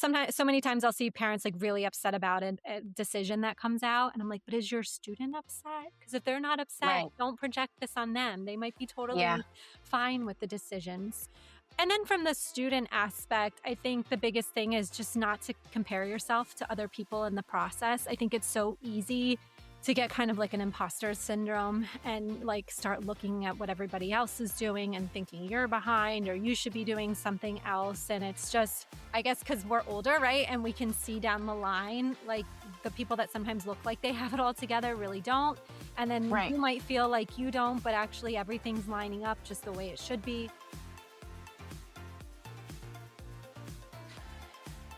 sometimes, so many times I'll see parents like really upset about a decision that comes out. And I'm like, but is your student upset? Because if they're not upset, Right. don't project this on them. They might be Yeah. totally fine with the decisions. And then from the student aspect, I think the biggest thing is just not to compare yourself to other people in the process. I think it's so easy to get kind of like an imposter syndrome and like start looking at what everybody else is doing and thinking you're behind or you should be doing something else. And it's just, I guess, because we're older, right? And we can see down the line, like the people that sometimes look like they have it all together really don't. And then Right. you might feel like you don't, but actually everything's lining up just the way it should be.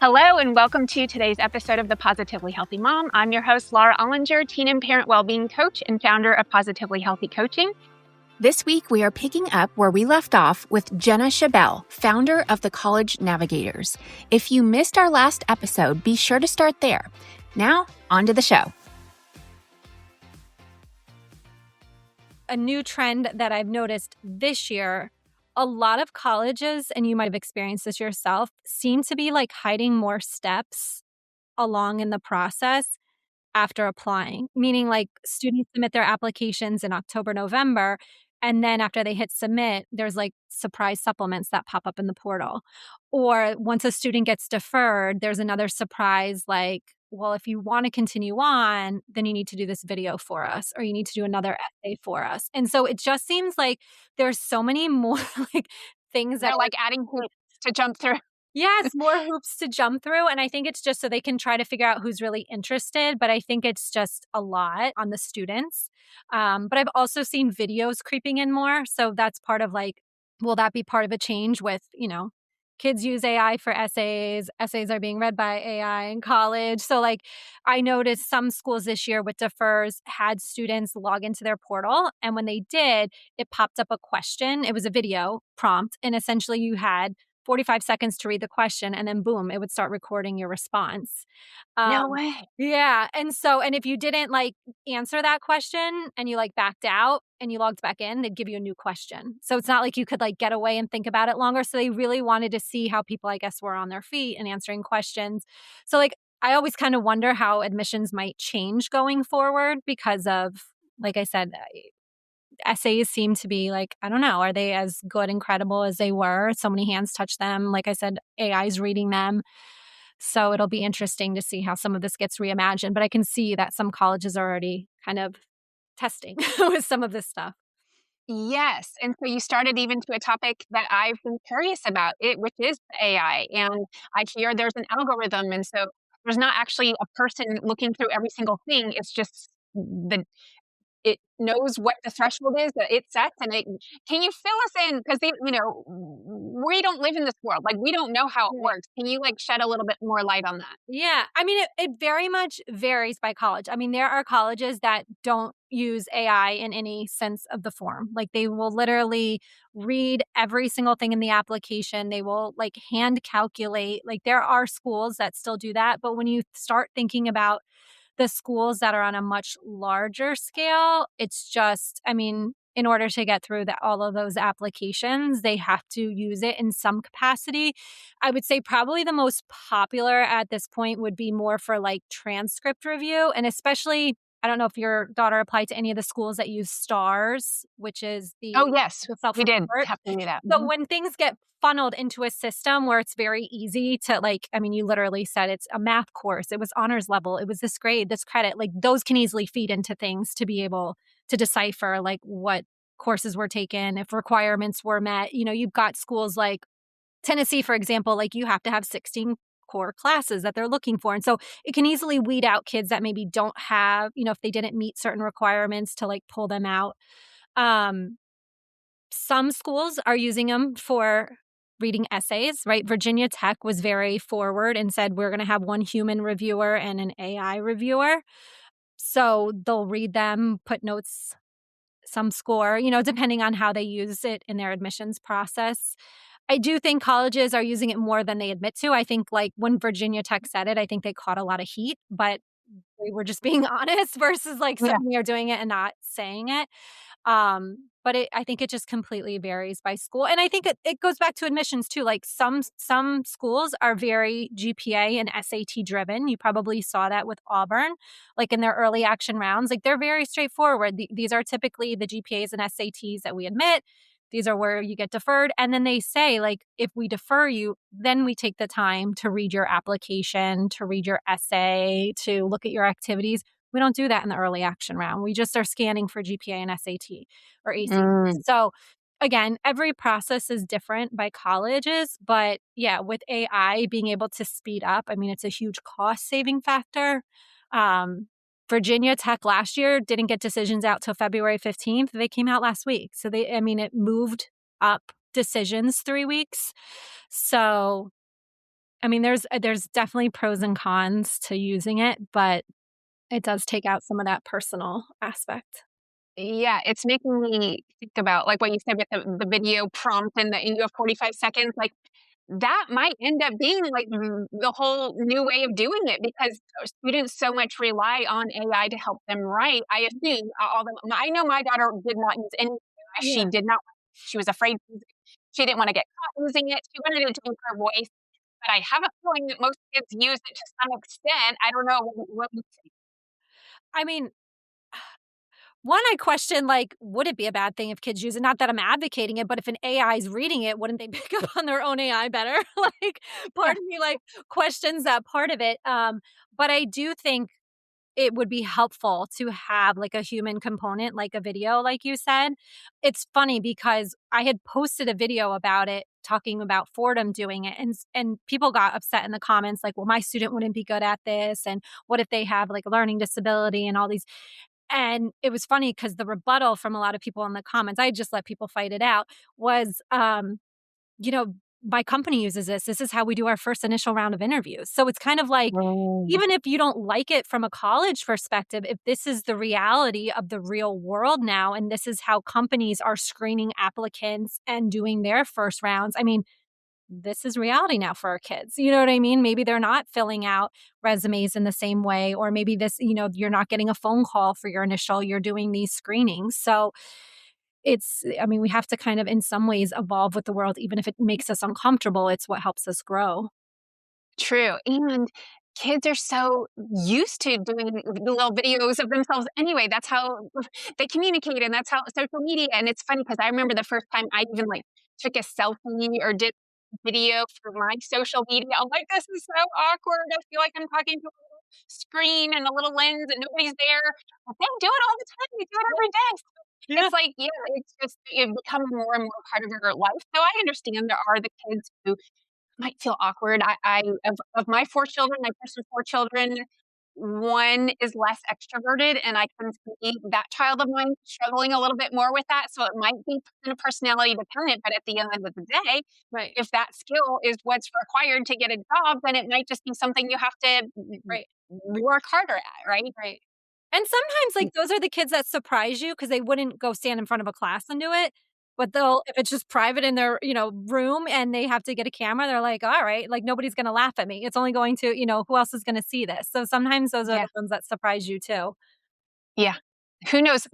Hello, and welcome to today's episode of The Positively Healthy Mom. I'm your host, Laura Ollinger, teen and parent wellbeing coach and founder of Positively Healthy Coaching. This week, we are picking up where we left off with Jenna Chabelle, founder of the College Navigators. If you missed our last episode, be sure to start there. Now, on to the show. A new trend that I've noticed this year, a lot of colleges, and you might have experienced this yourself, seem to be like hiding more steps along in the process after applying, meaning like students submit their applications in October, November, and then after they hit submit, there's like surprise supplements that pop up in the portal. Or once a student gets deferred, there's another surprise like, well, if you want to continue on, then you need to do this video for us, or you need to do another essay for us. And so it just seems like there's so many more like things that They're like adding hoops to jump through. yes, more hoops to jump through. And I think it's just so they can try to figure out who's really interested. But I think it's just a lot on the students. But I've also seen videos creeping in more. So that's part of like, will that be part of a change with, kids use AI for essays. Essays are being read by AI in college. So like I noticed some schools this year with defers had students log into their portal. And when they did, it popped up a question. It was a video prompt. And essentially you had 45 seconds to read the question, and then boom, it would start recording your response. No Um, way. yeah. And if you didn't like answer that question and you like backed out and you logged back in, they'd give you a new question. So it's not like you could like get away and think about it longer. So they really wanted to see how people, I guess, were on their feet and answering questions. So like, I always kind of wonder how admissions might change going forward because of, like I said, essays seem to be like, I don't know, are they as good and credible as they were? So many hands touch them. Like I said, AI is reading them. So it'll be interesting to see how some of this gets reimagined. But I can see that some colleges are already kind of testing with some of this stuff. Yes. And so you started even to a topic that I've been curious about, which is AI. And I hear there's an algorithm. And so there's not actually a person looking through every single thing. It's just it knows what the threshold is that it sets, and can you fill us in? Because we don't live in this world. Like, we don't know how it Right. works. Can you like shed a little bit more light on that? Yeah. I mean, it very much varies by college. I mean, there are colleges that don't use AI in any sense of the form. Like they will literally read every single thing in the application. They will like hand calculate. Like there are schools that still do that. But when you start thinking about the schools that are on a much larger scale, it's just, I mean, in order to get through all of those applications, they have to use it in some capacity. I would say probably the most popular at this point would be more for like transcript review. And especially, I don't know if your daughter applied to any of the schools that use STARS, which is Oh, yes, the we did self-report. have to do that. So when things get funneled into a system where it's very easy to like, I mean, you literally said it's a math course, it was honors level, it was this grade, this credit, like those can easily feed into things to be able to decipher like what courses were taken, if requirements were met. You've got schools like Tennessee, for example, like you have to have 16 core classes that they're looking for. And so it can easily weed out kids that maybe don't have, if they didn't meet certain requirements to like pull them out. Some schools are using them for reading essays, right? Virginia Tech was very forward and said, we're going to have one human reviewer and an AI reviewer. So they'll read them, put notes, some score, depending on how they use it in their admissions process. I do think colleges are using it more than they admit to. I think like when Virginia Tech said it, I think they caught a lot of heat, but they were just being honest versus like some are doing it and not saying it. But I think it just completely varies by school, and I think it goes back to admissions too, like, some schools are very GPA and SAT driven. You probably saw that with Auburn, like, in their early action rounds, like, they're very straightforward. These are typically the GPAs and SATs that we admit. These are where you get deferred, and then they say, like, "If we defer you, then we take the time to read your application, to read your essay, to look at your activities." We don't do that in the early action round. We just are scanning for GPA and SAT or ACT. Mm. So, again, every process is different by colleges, but yeah, with AI being able to speed up, I mean, it's a huge cost saving factor. Um, Virginia Tech last year didn't get decisions out till February 15th. They came out last week. So I mean, it moved up decisions 3 weeks. So, I mean, there's definitely pros and cons to using it, but it does take out some of that personal aspect. Yeah, it's making me think about, like, what you said with the video prompt and you have 45 seconds, like, that might end up being, like, the whole new way of doing it because students so much rely on AI to help them write. I assume, although I know my daughter did not use any AI. She Yeah. did not, she was afraid to use it. She didn't wanna get caught using it. She wanted it to be her voice, but I have a feeling that most kids use it to some extent. I don't know what you think. I mean, one, I question, like, would it be a bad thing if kids use it? Not that I'm advocating it, but if an AI is reading it, wouldn't they pick up on their own AI better? Like, part of me, like, questions that part of it. But I do think it would be helpful to have, like, a human component, like a video, like you said. It's funny because I had posted a video about it, talking about Fordham doing it, and people got upset in the comments, like, "Well, my student wouldn't be good at this, and what if they have, like, a learning disability," and all these, and it was funny because the rebuttal from a lot of people in the comments, I just let people fight it out, was, you know, "My company uses this. This is how we do our first initial round of interviews." So it's kind of like, Mm. even if you don't like it from a college perspective, if this is the reality of the real world now, and this is how companies are screening applicants and doing their first rounds, I mean, this is reality now for our kids. You know what I mean? Maybe they're not filling out resumes in the same way, or maybe this, you're not getting a phone call for your initial, you're doing these screenings. So I mean, we have to kind of, in some ways, evolve with the world, even if it makes us uncomfortable. It's what helps us grow. True, and kids are so used to doing the little videos of themselves anyway, that's how they communicate, and that's how social media, and it's funny because I remember the first time I even, like, took a selfie or did video for my social media, I'm like, "This is so awkward, I feel like I'm talking to a little screen and a little lens and nobody's there," but they do it all the time, they do it every day. Yeah. It's like, yeah, it's just it becoming more and more part of your life, so I understand there are the kids who might feel awkward. I of my 4 children, my first of 4 children, 1 is less extroverted, and I can see that child of mine struggling a little bit more with that, so it might be kind of personality dependent, but at the end of the day, Right. if that skill is what's required to get a job, then it might just be something you have to Right. work harder at, right? Right. And sometimes, like, those are the kids that surprise you because they wouldn't go stand in front of a class and do it, but they'll, if it's just private in their, room and they have to get a camera, they're like, "Alright, like, nobody's gonna laugh at me. It's only going to, who else is gonna see this?" So sometimes those are Yeah. the ones that surprise you too. Yeah. Who knows?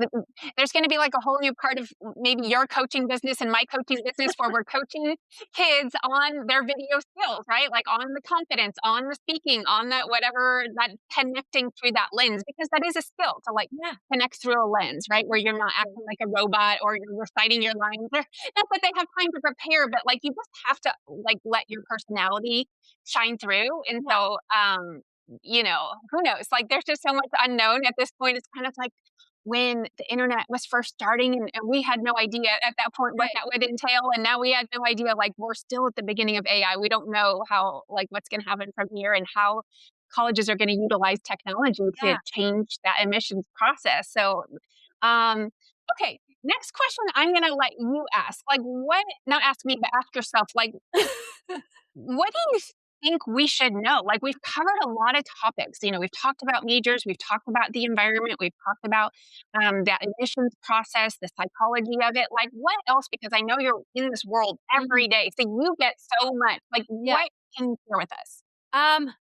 There's gonna be, like, a whole new part of maybe your coaching business and my coaching business where we're coaching kids on their video skills, right? Like, on the confidence, on the speaking, on that whatever, that connecting through that lens, because that is a skill to, like, Yeah. connect through a lens, right? Where you're not acting like a robot or you're reciting your lines. Not that they have time to prepare, but, like, you just have to, like, let your personality shine through, and so, who knows? Like, there's just so much unknown at this point. It's kind of like when the internet was first starting and we had no idea at that point what Right. that would entail. And now we had no idea, like, we're still at the beginning of AI. We don't know how, like, what's going to happen from here and how colleges are going to utilize technology to Yeah. change that admissions process. So, um, okay. Next question I'm going to let you ask. Like, what, not ask me, but ask yourself, like, what do you think we should know? Like, we've covered a lot of topics. We've talked about majors, we've talked about the environment, we've talked about that admissions process, the psychology of it. Like, what else? Because I know you're in this world every Mhm. day, so you get so much. Like, Yeah. what can you share with us? Um,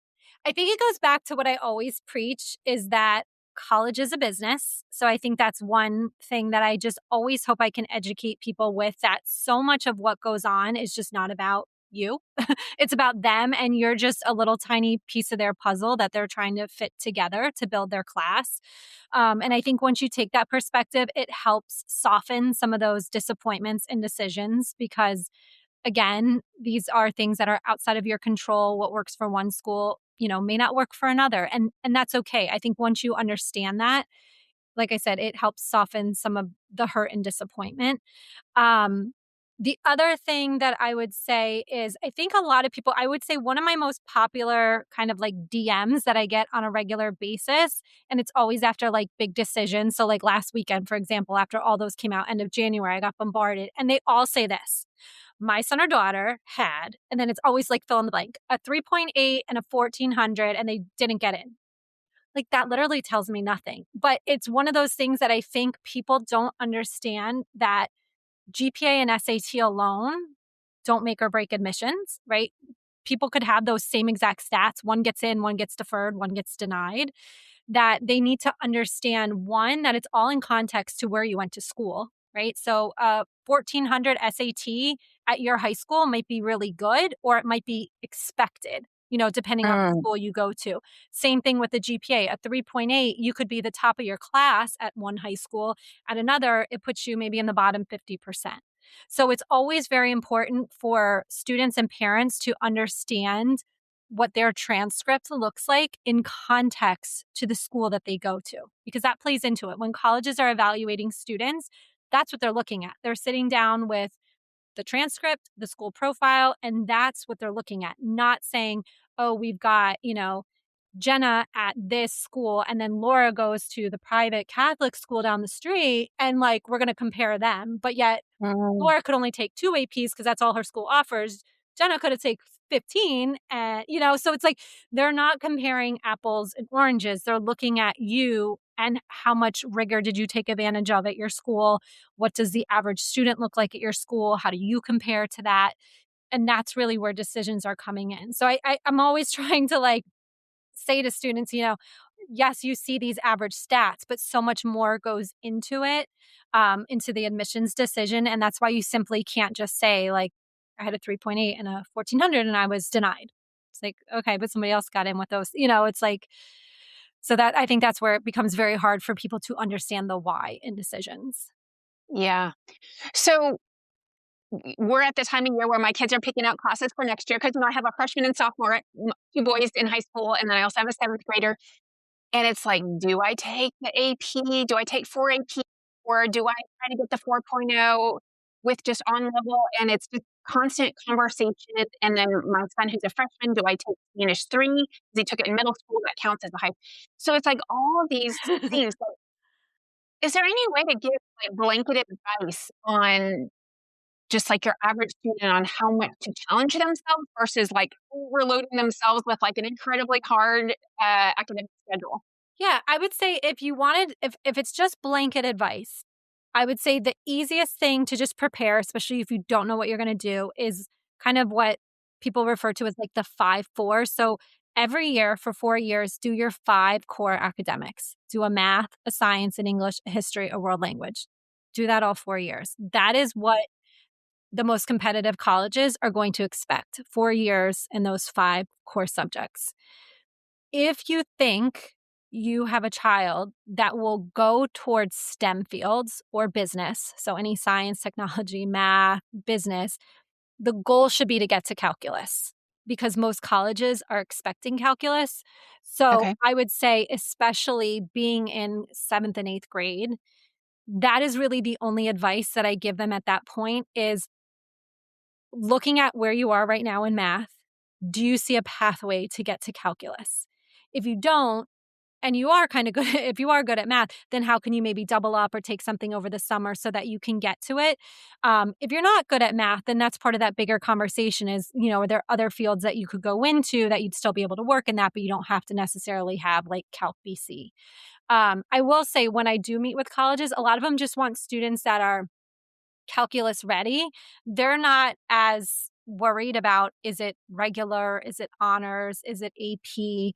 I think it goes back to what I always preach is that college is a business. So I think that's one thing that I just always hope I can educate people with, that so much of what goes on is just not about you. It's about them, and you're just a little tiny piece of their puzzle that they're trying to fit together to build their class. And I think once you take that perspective, it helps soften some of those disappointments and decisions, because again, these are things that are outside of your control. What works for one school, may not work for another. And that's okay. I think once you understand that, like I said, it helps soften some of the hurt and disappointment. Um, the other thing that I would say is, I think a lot of people, I would say one of my most popular kind of like DMs that I get on a regular basis, and it's always after like big decisions. So, like last weekend, for example, after all those came out, end of January, I got bombarded, and they all say this: my son or daughter had, and then it's always like fill in the blank, a 3.8 and a 1400, and they didn't get in. Like, that literally tells me nothing. But it's one of those things that I think people don't understand, that GPA and SAT alone don't make or break admissions, right? People could have those same exact stats. One gets in, one gets deferred, one gets denied. That they need to understand, one, that it's all in context to where you went to school, right? So 1400 SAT at your high school might be really good, or it might be expected, depending on the Mm, school you go to. Same thing with the GPA. A 3.8, you could be the top of your class at one high school. At another, it puts you maybe in the bottom 50%. So it's always very important for students and parents to understand what their transcript looks like in context to the school that they go to, because that plays into it. When colleges are evaluating students, that's what they're looking at. They're sitting down with the transcript, the school profile, and that's what they're looking at, not saying, oh, we've got, Jenna at this school, and then Laura goes to the private Catholic school down the street, and like we're going to compare them. But yet mm, Laura could only take 2 APs because that's all her school offers. Jenna could have taken 15, and so it's like they're not comparing apples and oranges. They're looking at you and how much rigor did you take advantage of at your school? What does the average student look like at your school? How do you compare to that? And that's really where decisions are coming in. So I'm always trying to like say to students, yes, you see these average stats, but so much more goes into it, into the admissions decision. And that's why you simply can't just say, like, I had a 3.8 and a 1400 and I was denied. It's like, okay, but somebody else got in with those. It's like, so that I think that's where it becomes very hard for people to understand the why in decisions. yeah. So we're at the time of year where my kids are picking out classes for next year because I have a freshman and sophomore, two boys in high school, and then I also have a seventh grader. And it's like, do I take the AP? Do I take 4 AP? Or do I try to get the 4.0 with just on level? And it's just constant conversation. And then my son, who's a freshman, do I take Spanish 3? Because he took it in middle school, that counts as a high. So it's like all of these things. Like, is there any way to give like blanket advice on just like your average student on how much to challenge themselves versus like overloading themselves with like an incredibly hard academic schedule? Yeah, I would say if you wanted, if it's just blanket advice, I would say the easiest thing to just prepare, especially if you don't know what you're going to do, is kind of what people refer to as like the 5 4. So every year for 4 years, do your 5 core academics. Do a math, a science, an English, a history, a world language. Do that all 4 years. That is what the most competitive colleges are going to expect. 4 years in those 5 core subjects. If you think you have a child that will go towards STEM fields or business, so any science, technology, math, business, the goal should be to get to calculus, because most colleges are expecting calculus. So Okay. I would say, especially being in seventh and eighth grade, that is really the only advice that I give them at that point, is looking at where you are right now in math. Do you see a pathway to get to calculus? If you don't, and you are kind of good, if you are good at math, then how can you maybe double up or take something over the summer so that you can get to it? If you're not good at math, then that's part of that bigger conversation is, are there other fields that you could go into that you'd still be able to work in that, but you don't have to necessarily have like Calc BC. I will say, when I do meet with colleges, a lot of them just want students that are calculus ready. They're not as worried about, is it regular? Is it honors? Is it AP?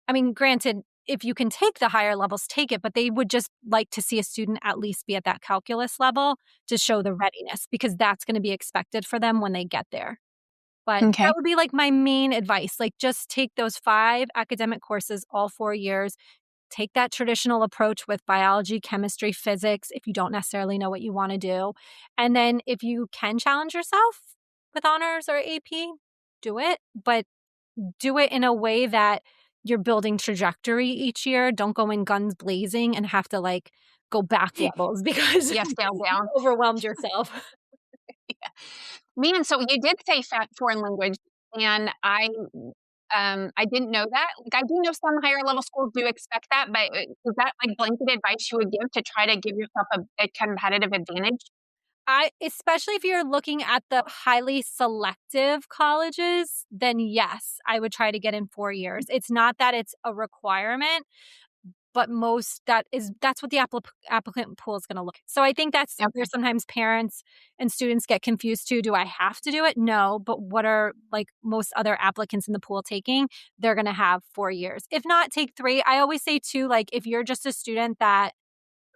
I mean, granted, if you can take the higher levels, take it, but they would just like to see a student at least be at that calculus level to show the readiness because that's going to be expected for them when they get there. But that Okay. would be like my main advice. Like just take those 5 academic courses all 4 years. Take that traditional approach with biology, chemistry, physics if you don't necessarily know what you want to do. And then if you can challenge yourself with honors or AP, do it, but do it in a way that you're building trajectory each year. Don't go in guns blazing and have to like go back levels because Yeah, you scale down. overwhelmed yourself. Man, so you did say foreign language, and I didn't know that. Like, I do know some higher level schools do expect that, but is that like blanket advice you would give to try to give yourself a competitive advantage? I especially if you're looking at the highly selective colleges, then yes, I would try to get in 4 years. It's not that it's a requirement, but that's what the applicant pool is gonna look. So I think that's where Okay. sometimes parents and students get confused too. Do I have to do it? No, but what are, like, most other applicants in the pool taking? They're gonna have 4 years. If not, take 3. I always say too, like, if you're just a student that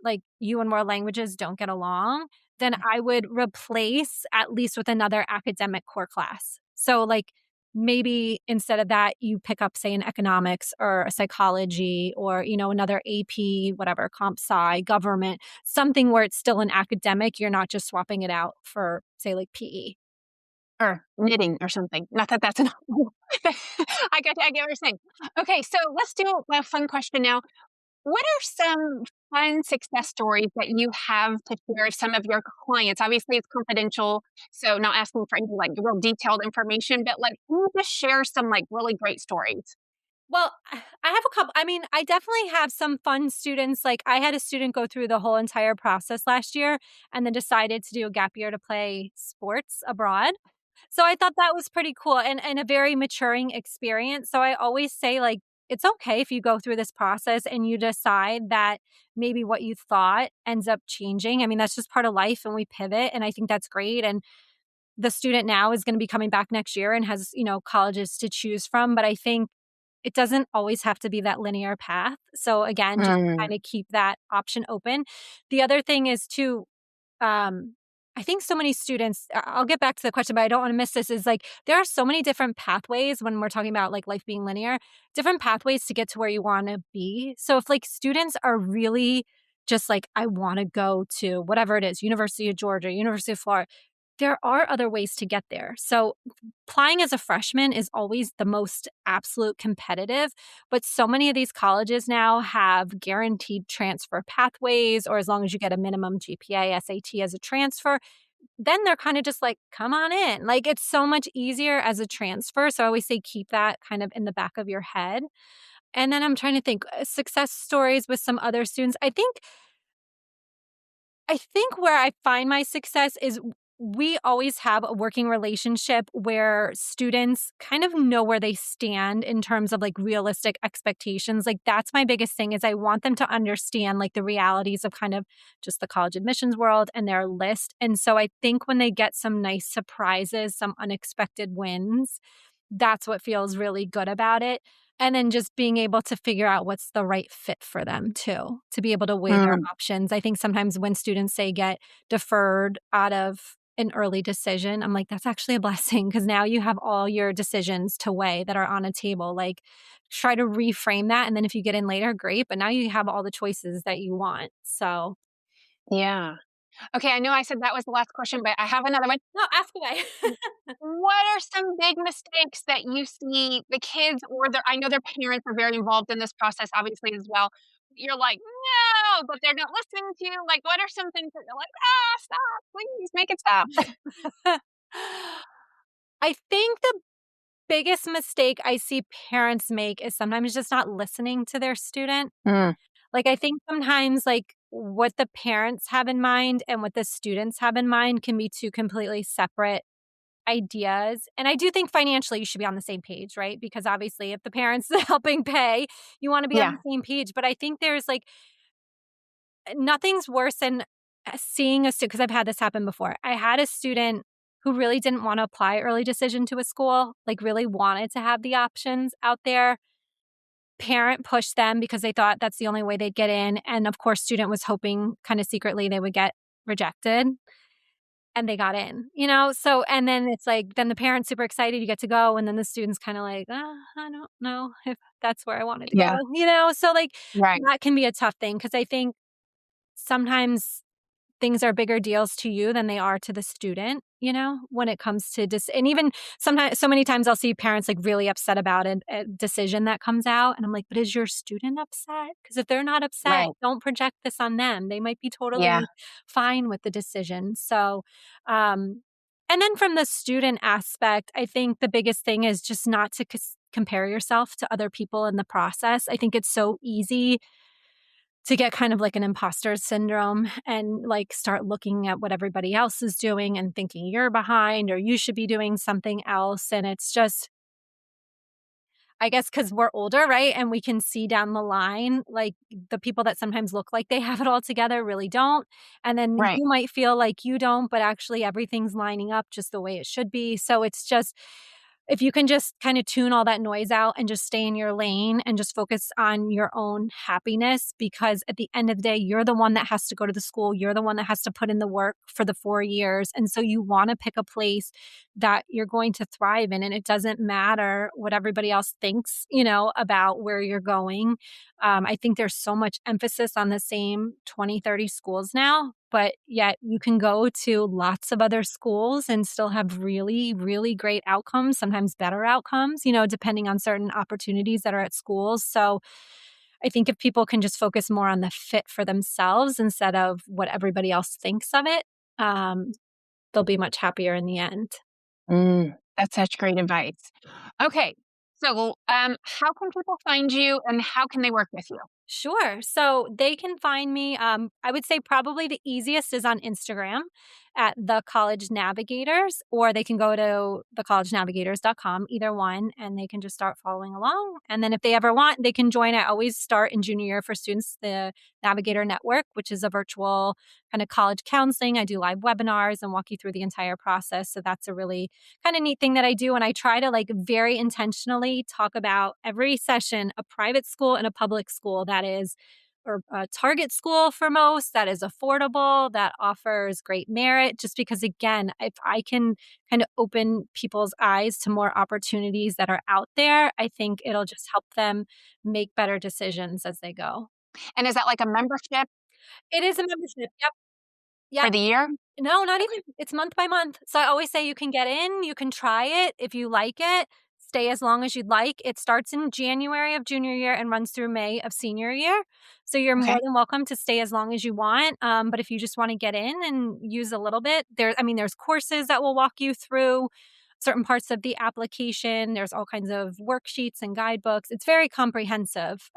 like you and more languages don't get along, then I would replace at least with another academic core class. So, like, maybe instead of that, you pick up, say, an economics or a psychology or, another AP, whatever, comp sci, government, something where it's still an academic. You're not just swapping it out for, say, like PE. Or knitting or something. Not that that's an I get what you're saying. Okay, so let's do a fun question now. What are some fun success stories that you have to share with some of your clients? Obviously, it's confidential, so not asking for any like real detailed information, but like, can you just share some like really great stories? Well, I have a couple. I mean, I definitely have some fun students. Like, I had a student go through the whole entire process last year and then decided to do a gap year to play sports abroad. So I thought that was pretty cool and a very maturing experience. So I always say, like, it's okay if you go through this process and you decide that maybe what you thought ends up changing. I mean, that's just part of life and we pivot. And I think that's great. And the student now is going to be coming back next year and has, colleges to choose from. But I think it doesn't always have to be that linear path. So again, just Mm, kind of keep that option open. The other thing is too, I think so many students, I'll get back to the question, but I don't want to miss this, is like there are so many different pathways when we're talking about like life being linear, different pathways to get to where you want to be. So if like students are really just like, I want to go to whatever it is, University of Georgia, University of Florida, there are other ways to get there. So applying as a freshman is always the most absolute competitive, but so many of these colleges now have guaranteed transfer pathways, or as long as you get a minimum GPA, SAT as a transfer, then they're kind of just like, come on in. Like it's so much easier as a transfer. So I always say keep that kind of in the back of your head. And then I'm trying to think success stories with some other students. I think where I find my success is we always have a working relationship where students kind of know where they stand in terms of like realistic expectations. Like that's my biggest thing is I want them to understand like the realities of kind of just the college admissions world and their list. And so I think when they get some nice surprises, some unexpected wins, that's what feels really good about it. And then just being able to figure out what's the right fit for them too, to be able to weigh their mm, options. I think sometimes when students say get deferred out of an early decision, I'm like, that's actually a blessing because now you have all your decisions to weigh that are on a table. Like, try to reframe that. And then if you get in later, great. But now you have all the choices that you want. So, yeah. Okay, I know I said that was the last question, but I have another one. no, ask away. What are some big mistakes that you see the kids or their I know their parents are very involved in this process, obviously, as well. You're like, "No," but they're not listening to you. Like, what are some things that you're like, "Ah, stop, please make it stop." I think the biggest mistake I see parents make is sometimes just not listening to their student. Mm, Like, I think sometimes, like, what the parents have in mind and what the students have in mind can be 2 completely separate ideas, and I do think financially you should be on the same page, right? Because obviously if the parents helping pay, you wanna be on yeah. the same page, but I think there's, like, nothing's worse than, seeing a student. Because 'cause I've had this happen before. I had a student who really didn't wanna apply early decision to a school, like, really wanted to have the options out there. parent pushed them because they thought that's the only way they'd get in, and of course, student was hoping kinda secretly they would get rejected, and they got in, you know? So and then it's like, then the parent's super excited, you get to go, and then the student's kinda like, I don't know if that's where I wanted to go," Yeah. you know? So, like, Right. that can be a tough thing because I think sometimes things are bigger deals to you than they are to the student, you know, when it comes to and even sometimes so many times I'll see parents, like, really upset about a decision that comes out, and I'm like, "But is your student upset? Because if they're not upset, Right. don't project this on them. They might be Yeah. totally fine with the decision." So, um and then from the student aspect, I think the biggest thing is just not to compare yourself to other people in the process. I think it's so easy to get kind of like an imposter syndrome and like start looking at what everybody else is doing and thinking you're behind or you should be doing something else. And it's just, I guess, because we're older, right? And we can see down the line, like the people that sometimes look like they have it all together really don't. And then Right. you might feel like you don't, but actually everything's lining up just the way it should be. So it's just, if you can just kind of tune all that noise out and just stay in your lane and just focus on your own happiness, because at the end of the day, you're the one that has to go to the school. You're the one that has to put in the work for the 4 years. And so you want to pick a place that you're going to thrive in. And it doesn't matter what everybody else thinks, you know, about where you're going. I think there's so much emphasis on the same 20, 30 schools now, but yet you can go to lots of other schools and still have really, really great outcomes, sometimes better outcomes, you know, depending on certain opportunities that are at schools. So I think if people can just focus more on the fit for themselves instead of what everybody else thinks of it, um, they'll be much happier in the end. That's such great advice. Okay. So, how can people find you and how can they work with you? Sure. So they can find me. I would say probably the easiest is on Instagram at the College Navigators, or they can go to thecollegenavigators.com, either one, and they can just start following along. And then if they ever want, they can join. I always start in junior year for students, the Navigator Network, which is a virtual kind of college counseling. I do live webinars and walk you through the entire process. So that's a really kind of neat thing that I do. And I try to like very intentionally talk about every session, a private school and a public school that is, or a target school for most, that is affordable, that offers great merit. Just because, again, if I can kind of open people's eyes to more opportunities that are out there, I think it'll just help them make better decisions as they go. And is that like a membership It is a membership. Yep. for Yep. the year? No, not Okay. even. It's month by month. So I always say you can get in, you can try it. If you like it, stay as long as you'd like. It starts in January of junior year and runs through May of senior year. So you're more Okay. than welcome to stay as long as you want. But if you just want to get in and use a little bit, there's courses that will walk you through certain parts of the application. There's all kinds of worksheets and guidebooks. It's very comprehensive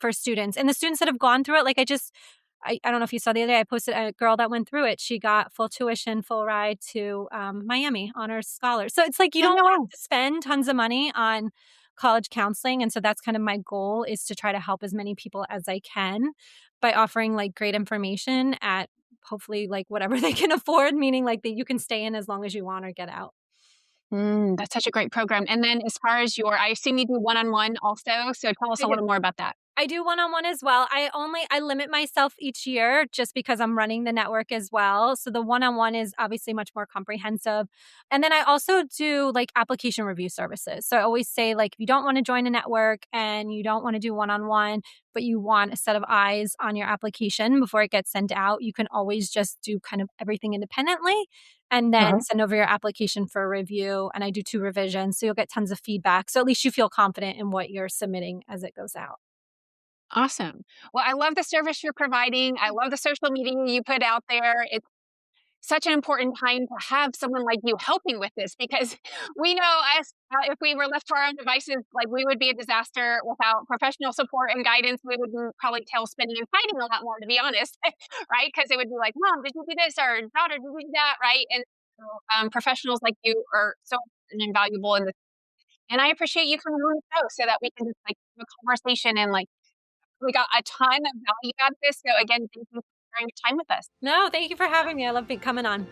for students. And the students that have gone through it, like I don't know if you saw the other day, I posted a girl that went through it. She got full tuition, full ride to Miami, honors scholar. So it's like you Oh, don't no have way. to spend tons of money on college counseling. And so that's kind of my goal, is to try to help as many people as I can by offering like great information at hopefully like whatever they can afford, meaning like that you can stay in as long as you want or get out. That's such a great program. And then as far as I assume you do one-on-one also. So tell us I a do. little more about that. I do one-on-one as well. I limit myself each year just because I'm running the network as well. So the one-on-one is obviously much more comprehensive. And then I also do like application review services. So I always say, like, if you don't want to join a network and you don't want to do one-on-one, but you want a set of eyes on your application before it gets sent out, you can always just do kind of everything independently and then Uh-huh. send over your application for a review. And I do 2 revisions. So you'll get tons of feedback. So at least you feel confident in what you're submitting as it goes out. Awesome. Well, I love the service you're providing. I love the social media you put out there. It's such an important time to have someone like you helping with this because we know us, if we were left to our own devices, like we would be a disaster without professional support and guidance. We would be probably tail spinning and fighting a lot more, to be honest, right? Because it would be like, Mom, did you do this? Or daughter, did you do that? Right? And so, professionals like you are so invaluable in this. And I appreciate you coming on the show so that we can just like have a conversation and like we got a ton of value out of this. So again, thank you for sharing your time with us. No, thank you for having me. I love coming on.